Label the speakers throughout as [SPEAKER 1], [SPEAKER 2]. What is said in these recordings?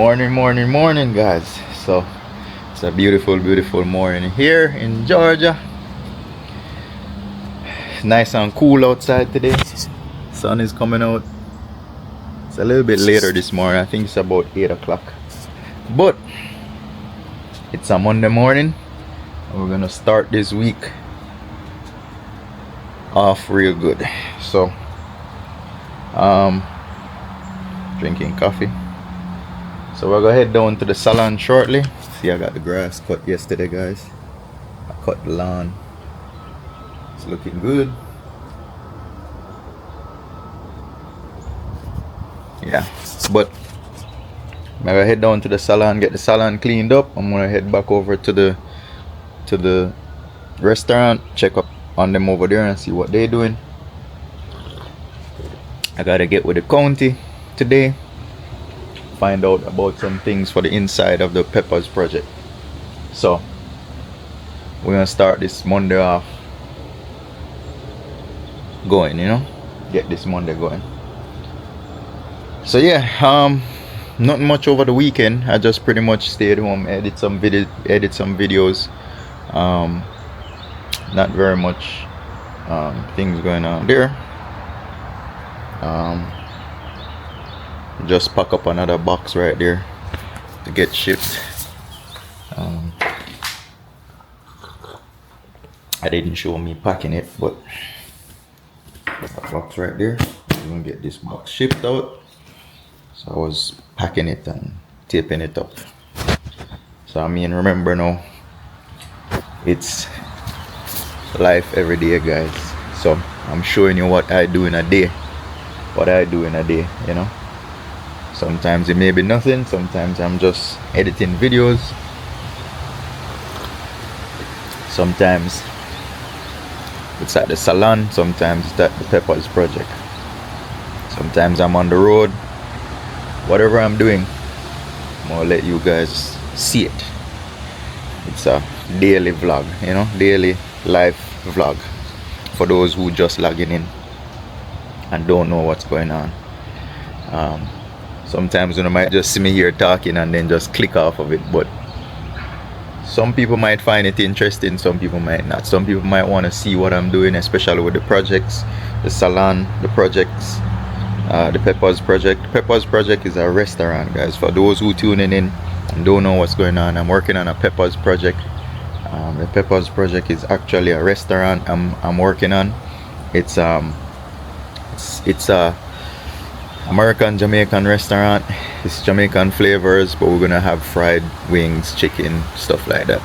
[SPEAKER 1] Morning, guys. So it's a beautiful morning here in Georgia. It's nice and cool outside today. Sun is coming out. It's a little bit later this morning. I think it's about 8 o'clock. But it's a Monday morning. We're gonna start this week off real good. So drinking coffee. So we're gonna head down to the salon shortly. See, I got the grass cut yesterday, guys. I cut the lawn. It's looking good. Yeah, but I'm gonna head down to the salon, get the salon cleaned up. I'm gonna head back over to the restaurant, check up on them over there and see what they're doing. I gotta get with the county today, find out about some things for the inside of the PEPPAZ project. So we're gonna start this Monday off going, get this Monday going. So yeah, not much over the weekend. I just pretty much stayed home, edit some videos. Not very much things going on there. Just pack up another box right there to get shipped. I didn't show me packing it, but that box right there, I'm gonna get this box shipped out. So I was packing it and taping it up. So remember now, it's life every day, guys. So I'm showing you what I do in a day. Sometimes it may be nothing, sometimes I'm just editing videos, sometimes it's at the salon, sometimes it's at the PEPPAZ project, sometimes I'm on the road. Whatever I'm doing, I'm gonna let you guys see it. It's a daily vlog, daily life vlog for those who just logging in and don't know what's going on. Sometimes you might just see me here talking and then just click off of it, but some people might find it interesting, some people might not. Some people might want to see what I'm doing, especially with the projects, the salon, the projects, the PEPPAZ project. PEPPAZ project is a restaurant, guys. For those who tuning in and don't know what's going on, I'm working on a PEPPAZ project. The PEPPAZ project is actually a restaurant I'm working on. It's a American Jamaican restaurant. It's Jamaican flavors, but we're gonna have fried wings, chicken, stuff like that.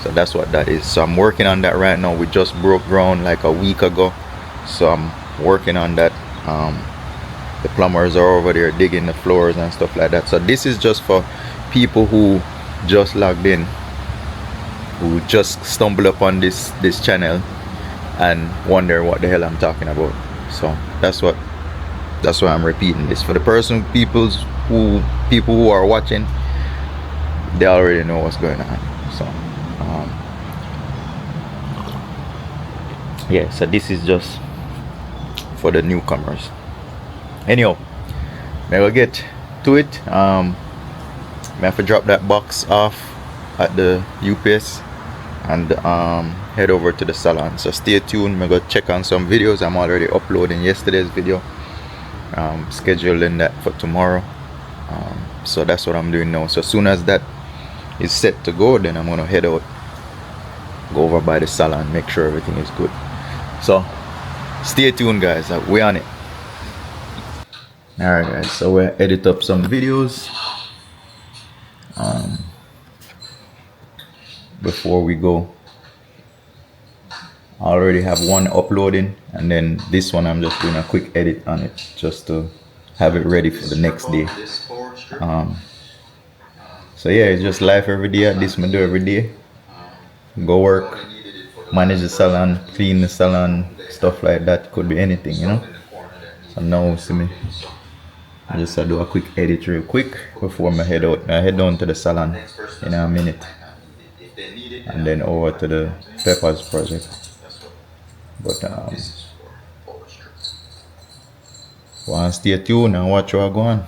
[SPEAKER 1] So that's what that is. So I'm working on that right now. We just broke ground like a week ago, so I'm working on that. The plumbers are over there digging the floors and stuff like that. So this is just for people who just logged in, who just stumbled upon this channel and wonder what the hell I'm talking about. So that's why I'm repeating this. For the people who are watching, they already know what's going on. So yeah, so this is just for the newcomers. Anyhow, may I get to it. I have to drop that box off at the UPS and head over to the salon. So stay tuned. I'm gonna check on some videos. I'm already uploading yesterday's video, scheduling that for tomorrow. So that's what I'm doing now. So as soon as that is set to go, then I'm gonna head out, go over by the salon, make sure everything is good. So stay tuned, guys. We're on it. Alright, guys, so we'll edit up some videos before we go. I already have one uploading, and then this one I'm just doing a quick edit on it just to have it ready for the next day. So yeah, it's just life every day. This I do every day. Go work, manage the salon, clean the salon, stuff like that. Could be anything, So now see me, I just do a quick edit real quick before I head out. I head down to the salon in a minute, and then over to the PEPPAZ project. But want to stay tuned and watch what go on.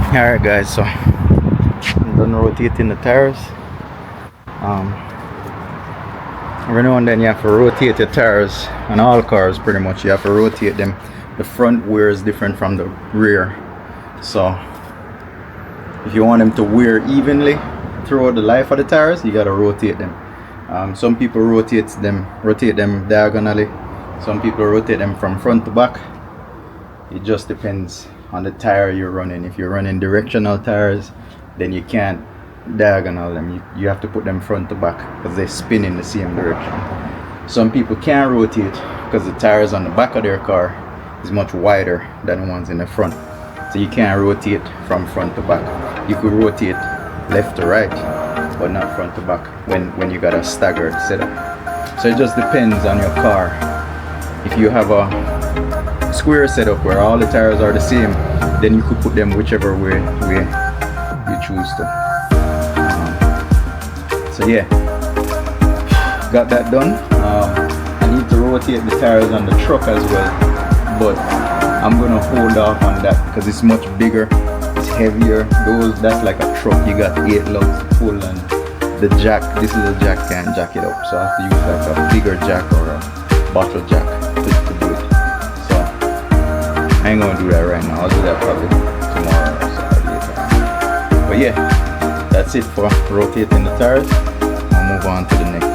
[SPEAKER 1] Alright guys, so I'm done rotating the tires. Every now and then you have to rotate your tires on all cars pretty much. You have to rotate them. The front wear is different from the rear. So if you want them to wear evenly throughout the life of the tires, you gotta rotate them. Some people rotate them diagonally. Some people rotate them from front to back. It just depends on the tire you're running. If you're running directional tires, then you can't diagonal them. You have to put them front to back because they spin in the same direction. Some people can't rotate because the tires on the back of their car is much wider than the ones in the front. So you can't rotate from front to back. You could rotate left to right, but not front to back when you got a staggered setup. So it just depends on your car. If you have a square setup where all the tires are the same, then you could put them whichever way you choose to. So yeah, got that done. I need to rotate the tires on the truck as well, but I'm gonna hold off on that because it's much bigger, it's heavier. That's like a truck. You got 8 lugs to pull, and the jack, this little jack can't jack it up, so I have to use like a bigger jack or a bottle jack to do it. So I ain't gonna do that right now. I'll do that probably tomorrow or Saturday. But yeah, that's it for rotating the tires. I'll move on to the next.